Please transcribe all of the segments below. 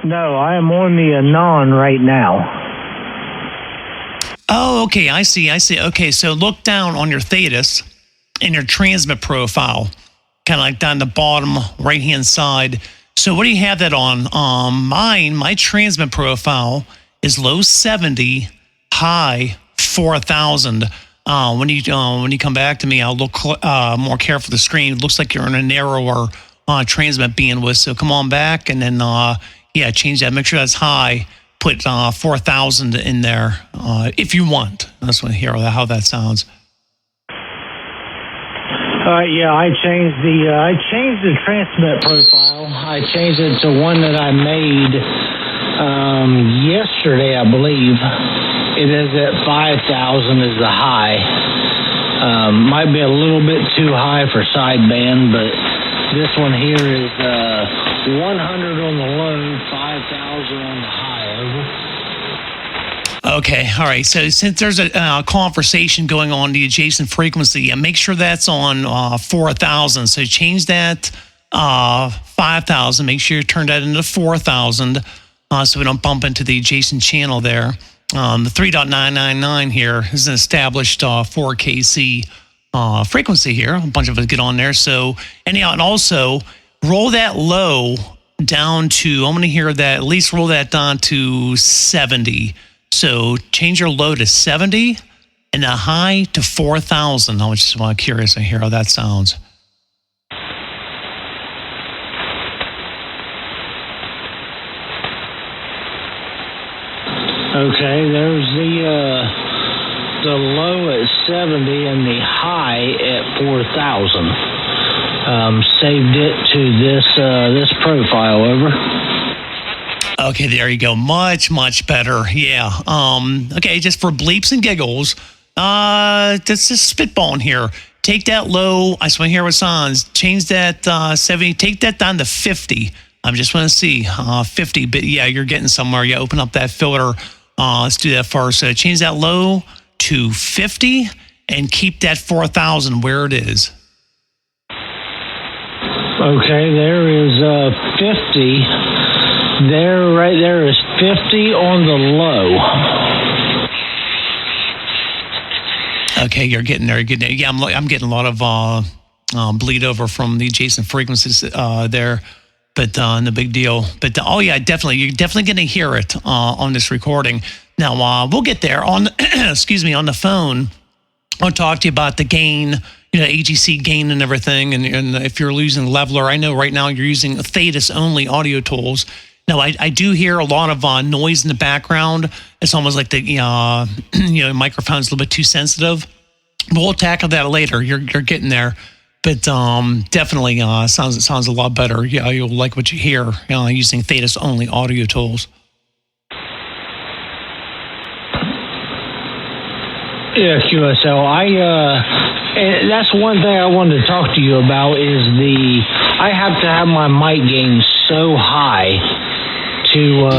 No, I am on the Anan right now. Oh, okay, I see. Okay, so look down on your Thetis and your transmit profile, kind of like down the bottom right-hand side. So what do you have that on? My transmit profile is low 70, high 4,000. When you come back to me, I'll look more careful at the screen. It looks like you're in a narrower transmit bandwidth. So come on back and then change that. Make sure that's high. Put 4,000 in there if you want. I just want to hear how that sounds. I changed the transmit profile. I changed it to one that I made yesterday, I believe. It is at 5,000 is the high. Might be a little bit too high for sideband, but this one here is 100 on the low, 5,000 on the high. Over. Okay, all right. So since there's a conversation going on the adjacent frequency, make sure that's on 4,000. So change that 5,000. Make sure you turn that into 4,000 so we don't bump into the adjacent channel there. The 3.999 here is an established 4kc frequency here. A bunch of us get on there. So anyhow, and also roll that low down to, I'm going to hear that, at least roll that down to 70. So change your low to 70 and the high to 4,000. I was just curious to hear how that sounds. Okay, there's the low at 70 and the high at 4,000. Saved it to this profile. Over. Okay, there you go. Much better. Yeah. Okay, just for bleeps and giggles, just spitballing here. Take that low. I just want to hear what sounds. Change that 70. Take that down to 50. I just want to see 50. But yeah, you're getting somewhere. You open up that filter. Let's do that first. So change that low to 50 and keep that 4,000 where it is. Okay, there is 50. Right there is 50 on the low. Okay, you're getting there. Yeah, I'm getting a lot of bleed over from the adjacent frequencies there, but no big deal. But definitely, you're definitely going to hear it on this recording. Now we'll get there on on the phone. I'll talk to you about the gain. AGC gain and everything. And if you're using leveler, I know right now you're using Thetis only audio tools. Now, I do hear a lot of noise in the background. It's almost like the microphone's a little bit too sensitive. But we'll tackle that later. You're getting there. But definitely sounds a lot better. Yeah, you'll like what you hear using Thetis only audio tools. Yeah, QSL. That's one thing I wanted to talk to you about is I have to have my mic gain so high to,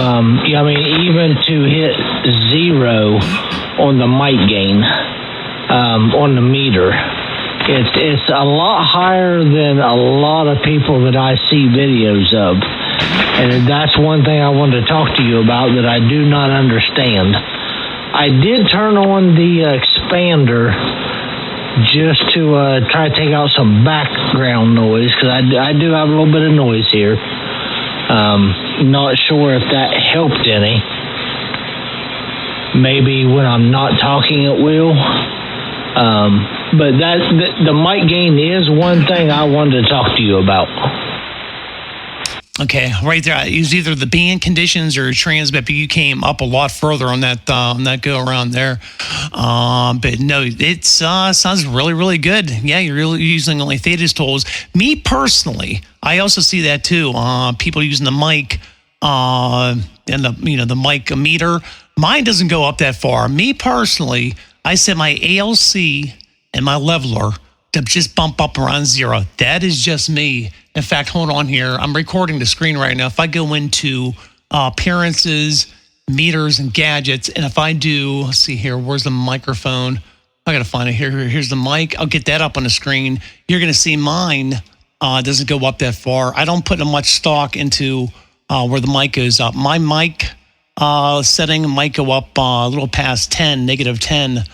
even to hit 0 on the mic gain on the meter. It's a lot higher than a lot of people that I see videos of. And that's one thing I wanted to talk to you about that I do not understand. I did turn on the expander just to try to take out some background noise because I do have a little bit of noise here. Not sure if that helped any. Maybe when I'm not talking it will. But the mic gain is one thing I wanted to talk to you about. Okay, right there. It was either the band conditions or transmit, but you came up a lot further on that go around there. But no, it sounds really, really good. Yeah, you're really using only Thetis tools. Me personally, I also see that too. People using the mic and the mic meter. Mine doesn't go up that far. Me personally, I set my ALC and my leveler to just bump up around 0. That is just me. In fact, hold on here. I'm recording the screen right now. If I go into appearances, meters, and gadgets, and if I do, let's see here, where's the microphone? I got to find it here. Here's the mic. I'll get that up on the screen. You're going to see mine doesn't go up that far. I don't put much stock into where the mic goes up. My mic setting might go up a little past 10, negative 10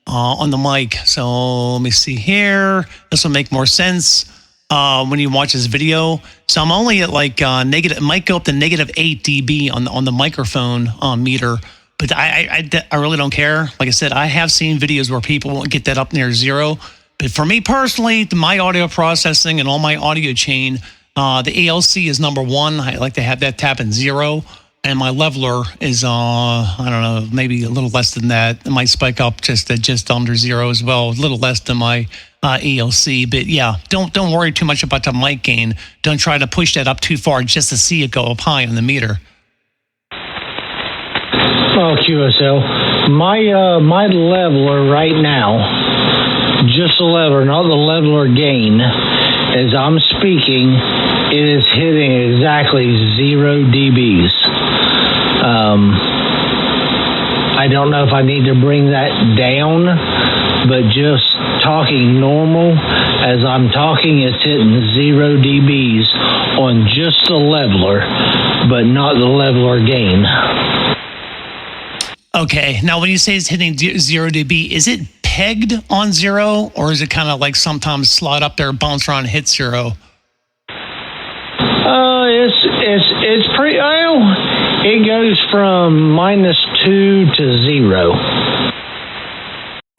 on the mic. So let me see here. This will make more sense when you watch this video. So I'm only at like negative, it might go up to negative 8 dB on the microphone meter. But I really don't care. Like I said, I have seen videos where people won't get that up near 0. But for me personally, my audio processing and all my audio chain, the ALC is number 1. I like to have that tap in 0. And my leveler is, I don't know, maybe a little less than that. It might spike up just under 0 as well, a little less than my ALC. But yeah, don't worry too much about the mic gain. Don't try to push that up too far just to see it go up high on the meter. Well, QSL, my leveler right now, just the leveler, not the leveler gain, as I'm speaking, it is hitting exactly 0 dBs. I don't know if I need to bring that down, but just talking normal, as I'm talking, it's hitting 0 dBs on just the leveler, but not the leveler gain. Okay, now when you say it's hitting 0 dB, is it pegged on 0, or is it kind of like sometimes slide up there, bounce around, and hit 0? It's pretty. Well, it goes from -2 to 0.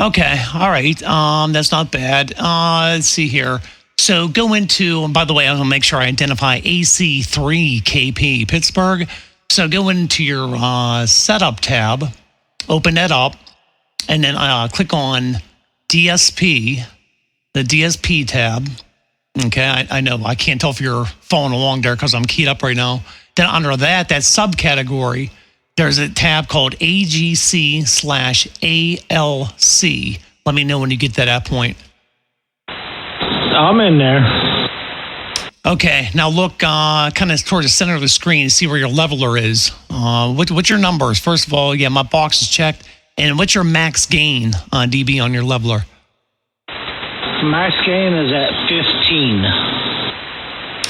Okay, all right. That's not bad. Let's see here. So go into, and by the way, I'm gonna make sure I identify AC3KP Pittsburgh. So go into your setup tab, open that up, and then click on DSP, the DSP tab. Okay, I know I can't tell if you're following along there because I'm keyed up right now. Then under that subcategory, there's a tab called AGC/ALC. Let me know when you get to that point. I'm in there. Okay, now look kind of towards the center of the screen, see where your leveler is. What's your numbers? First of all, yeah, my box is checked. And what's your max gain dB on your leveler? Max gain is at 15.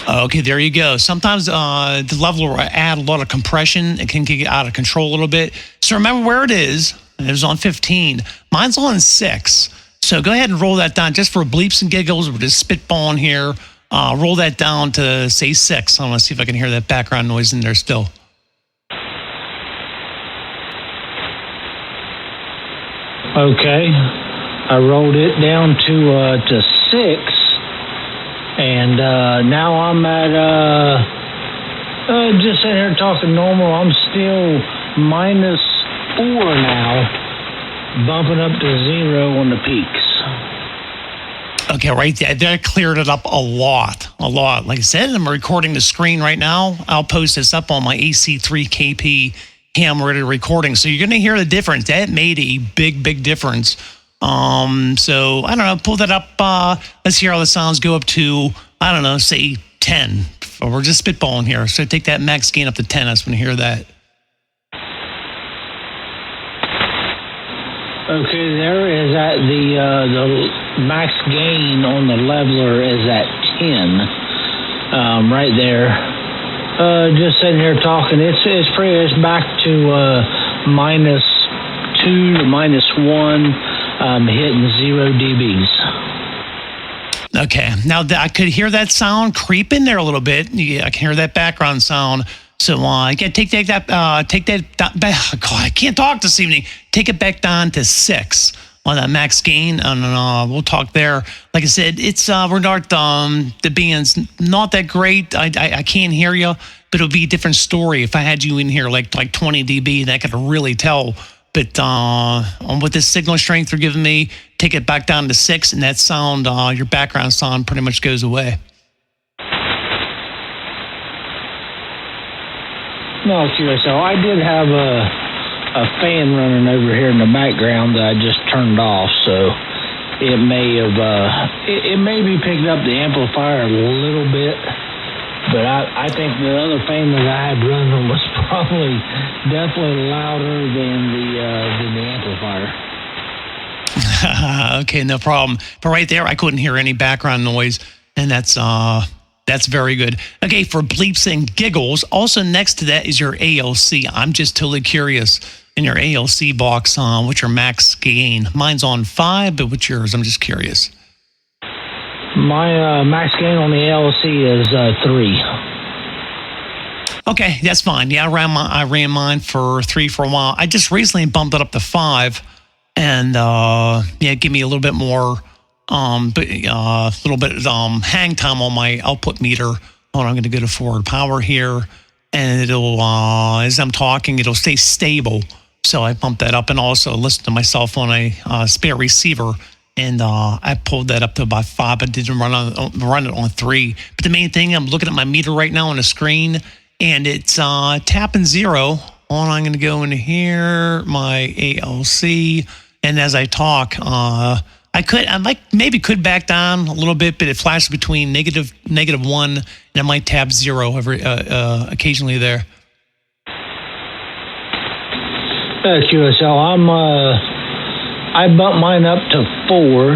Okay, there you go. Sometimes the leveler will add a lot of compression. It can get out of control a little bit. So remember where it is. It was on 15. Mine's on 6. So go ahead and roll that down just for bleeps and giggles. We're just spitballing here. Roll that down to, say, 6. I want to see if I can hear that background noise in there still. Okay. I rolled it down to 6. And now I'm at, just sitting here talking normal. I'm still -4 now, bumping up to 0 on the peaks. Okay, right there. That cleared it up a lot. Like I said, I'm recording the screen right now. I'll post this up on my AC3KP ham-ready recording. So you're going to hear the difference. That made a big difference. So I don't know, pull that up. Let's hear how the sounds go up to, I don't know, say 10. Or we're just spitballing here. So take that max gain up to 10. I just want to hear that. Okay, there is at the max gain on the leveler is at 10. Right there. Just sitting here talking. It's back to -2 to -1. Hitting 0 dBs. Okay, now I could hear that sound creep in there a little bit. Yeah, I can hear that background sound. So take that back. God, I can't talk this evening. Take it back down to 6 on that max gain, and we'll talk there. Like I said, it's we're not the band's not that great. I can't hear you, but it'll be a different story if I had you in here like 20 dB. That could really tell. But with this signal strength they're giving me, take it back down to 6, and that sound, your background sound, pretty much goes away. No, QSL. I did have a fan running over here in the background that I just turned off, so it may have it may be picking up the amplifier a little bit. But I think the other fan that I had running was probably definitely louder than the amplifier. Okay, no problem. But right there, I couldn't hear any background noise, and that's That's very good. Okay, for bleeps and giggles, also next to that is your ALC. I'm just totally curious in your ALC box, what's your max gain? Mine's on 5, but what's yours? I'm just curious. My max gain on the ALC is 3. Okay, that's fine. Yeah, I ran mine for 3 for a while. I just recently bumped it up to 5, and give me a little bit more, hang time on my output meter. Hold on, I'm going to go to forward power here, and it'll as I'm talking, it'll stay stable. So I bumped that up, and also listen to myself on a spare receiver, and I pulled that up to about 5, but didn't run it on 3. But the main thing, I'm looking at my meter right now on the screen, and it's tapping 0. I'm going to go into here, my ALC, and as I talk, I maybe could back down a little bit, but it flashes between negative 1, and I might tap 0 occasionally there. QSL, I bumped mine up to 4,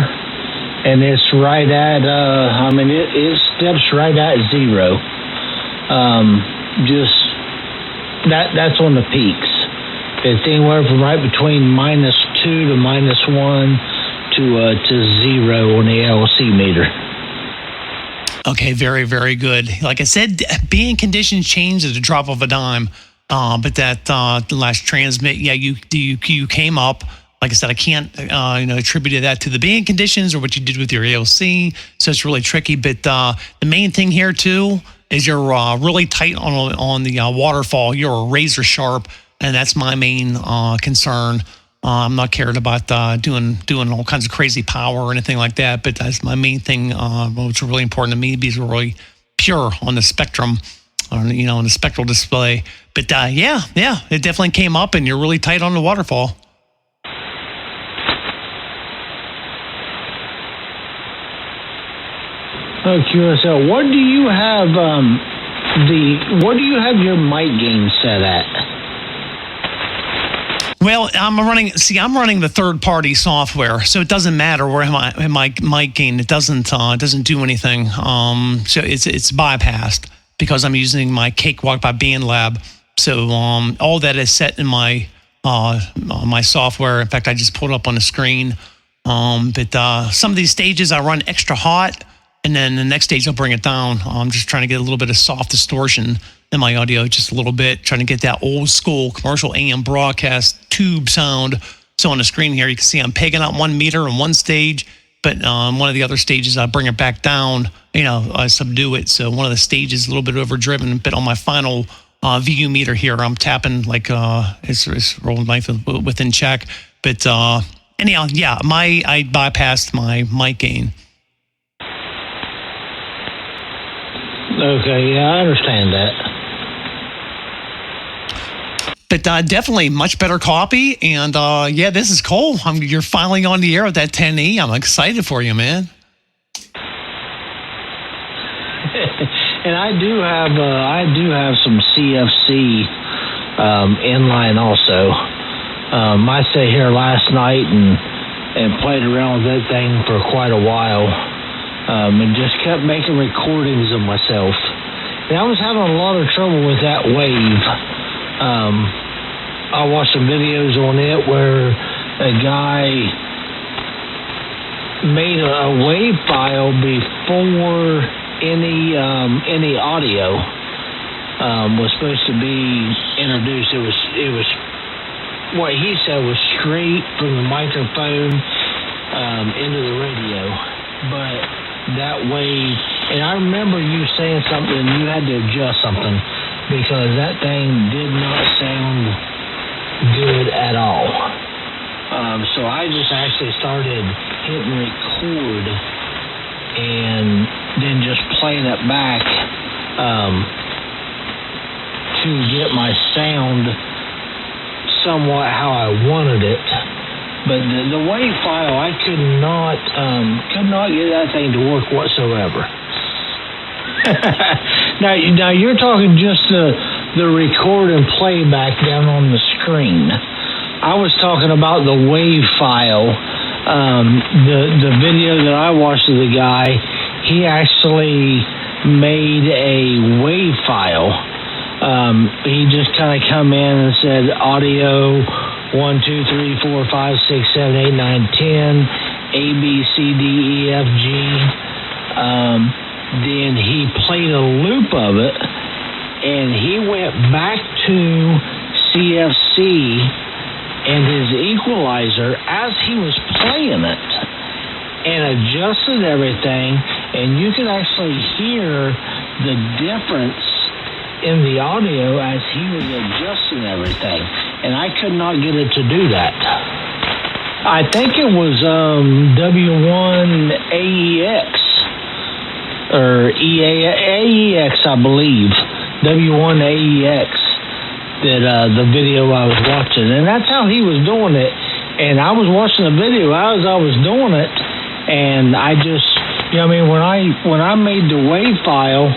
and it's right at it steps right at 0. That's on the peaks. It's anywhere from right between -2 to -1 to 0 on the ALC meter. Okay, very, very good. Like I said, being conditions change at the drop of a dime. But that the last transmit, you came up. Like I said, I can't attribute that to the being conditions or what you did with your ALC. So it's really tricky. But the main thing here too is you're really tight on the waterfall. You're razor sharp, and that's my main concern. I'm not cared about doing all kinds of crazy power or anything like that. But that's my main thing, which is really important to me, because we're really pure on the spectrum, on the spectral display. But it definitely came up, and you're really tight on the waterfall. Oh, QSL, what do you have your mic gain set at? Well, I'm running the third-party software, so it doesn't matter where my mic gain. It doesn't do anything. So it's bypassed because I'm using my Cakewalk by BandLab. So all that is set in my software. In fact, I just pulled it up on the screen. But some of these stages I run extra hot, and then the next stage I'll bring it down. I'm just trying to get a little bit of soft distortion in my audio, just a little bit, trying to get that old school commercial AM broadcast tube sound. So on the screen here, you can see I'm pegging out 1 meter on one stage, but on one of the other stages, I bring it back down, I subdue it. So one of the stages is a little bit overdriven, but on my final VU meter here, I'm tapping like it's rolling knife within check. But anyhow, I bypassed my mic gain. Okay, yeah, I understand that. But definitely much better copy, and this is cool. You're finally on the air with that 10E. I'm excited for you, man. And I do have some CFC inline also. I sat here last night and played around with that thing for quite a while. And just kept making recordings of myself. And I was having a lot of trouble with that wave. I watched some videos on it where a guy made a wave file before any audio was supposed to be introduced. It was what he said was straight from the microphone into the radio, but that wave, and I remember you saying something, you had to adjust something because that thing did not sound good at all. So I just actually started hitting record and then just playing it back to get my sound somewhat how I wanted it. But the WAV file, I could not get that thing to work whatsoever. Now you're talking just the record and playback down on the screen. I was talking about the WAV file. The video that I watched of the guy, he actually made a WAV file. He just kind of come in and said audio 1, 2, 3, 4, 5, 6, 7, 8, 9, 10, A, B, C, D, E, F, G. Then he played a loop of it, and he went back to CFC and his equalizer as he was playing it and adjusted everything, and you could actually hear the difference in the audio as he was adjusting everything, and I could not get it to do that. I think it was W1AEX or AEX, I believe. W1AEX, that the video I was watching, and that's how he was doing it. And I was watching the video as I was doing it, and I just, when I made the WAV file,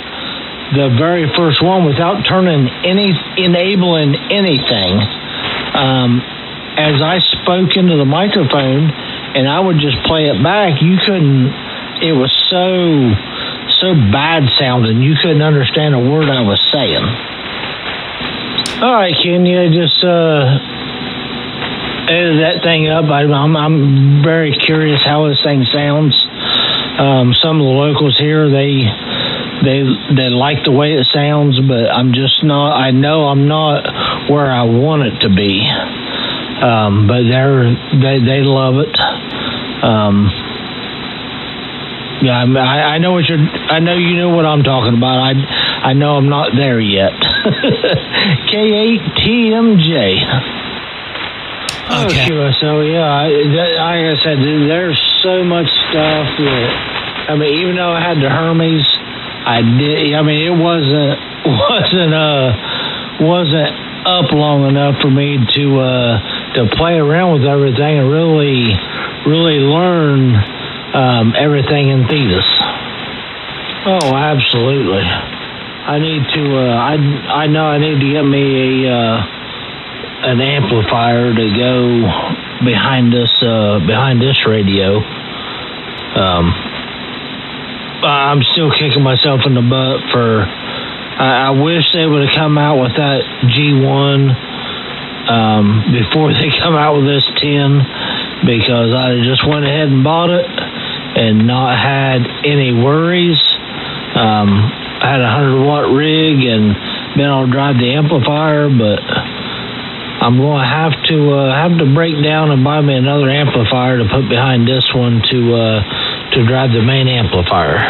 the very first one, without enabling anything, as I spoke into the microphone, and I would just play it back, you couldn't. It was so bad sounding, you couldn't understand a word I was saying. All right, Ken, just edit that thing up. I'm very curious how this thing sounds. Some of the locals here, they like the way it sounds, but I'm just not. I know I'm not where I want it to be. But they love it. Yeah, I know what I know you know what I'm talking about. I know I'm not there yet. K8TMJ. Okay. So yeah, like I said, there's so much stuff that even though I had the Hermes, I did. It wasn't up long enough for me to play around with everything and really learn everything in Thetis. Oh, absolutely. I need to. I know I need to get me an amplifier to go behind this radio. I'm still kicking myself in the butt for. I wish they would have come out with that G1 before they come out with this 10, because I just went ahead and bought it and not had any worries. I had a 100-watt rig and been able to drive the amplifier, but I'm going to have to break down and buy me another amplifier to put behind this one to drive the main amplifier.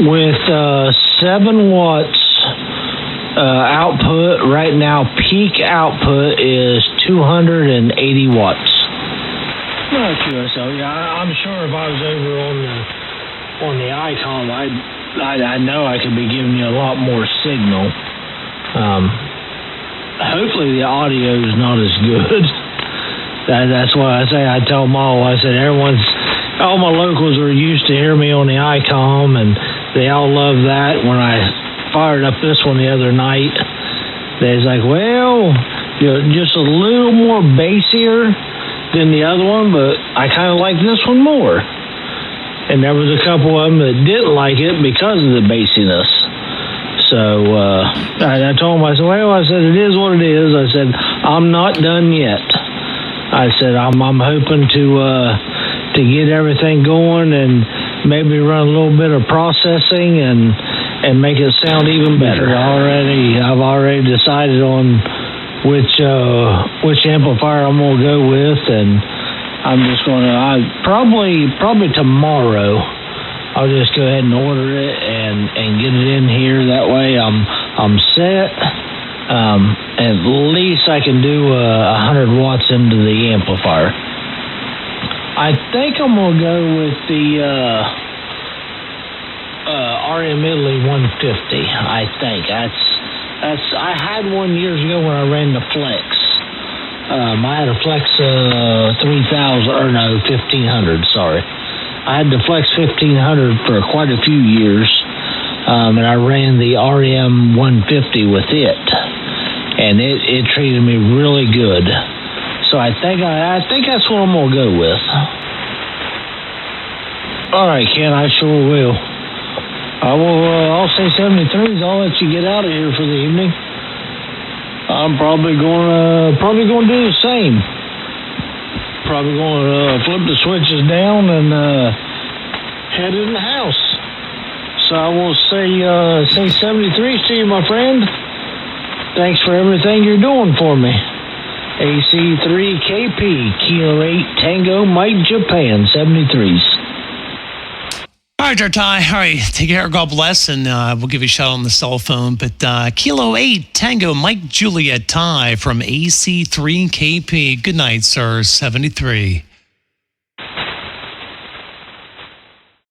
With 7 watts output right now, peak output is 280 watts. Not sure, so yeah, I'm sure if I was over on the ICOM, I know I could be giving you a lot more signal. Hopefully the audio is not as good. That's why I tell them all. I said all my locals are used to hear me on the ICOM, and they all love that. When I fired up this one the other night, they was like, well, just a little more bassier than the other one, but I kind of like this one more. And there was a couple of them that didn't like it because of the bassiness. So I told them, I said, it is what it is. I said, I'm not done yet. I said, I'm hoping to get everything going and maybe run a little bit of processing and make it sound even better. I've already decided on which amplifier I'm gonna go with, and I'm just gonna probably tomorrow I'll just go ahead and order it and get it in here. That way I'm set. At least I can do 100 watts into the amplifier. I think I'm gonna go with the RM Italy 150. I think that's I had one years ago when I ran the Flex. I had a Flex 1500. Sorry, I had the Flex 1500 for quite a few years, and I ran the RM 150 with it, and it treated me really good. So I think that's what I'm gonna go with. All right, Ken, I sure will. I'll say 73s. I'll let you get out of here for the evening. I'm probably going to do the same. Probably going to flip the switches down and head in the house. So I will say 73s to you, my friend. Thanks for everything you're doing for me. AC3KP, Kilo 8 Tango Mike Japan, 73s. All right, Jartai. All right, take care. God bless, and we'll give you a shout on the cell phone. But Kilo 8 Tango Mike Juliet Ty from AC3KP. Good night, sir. 73.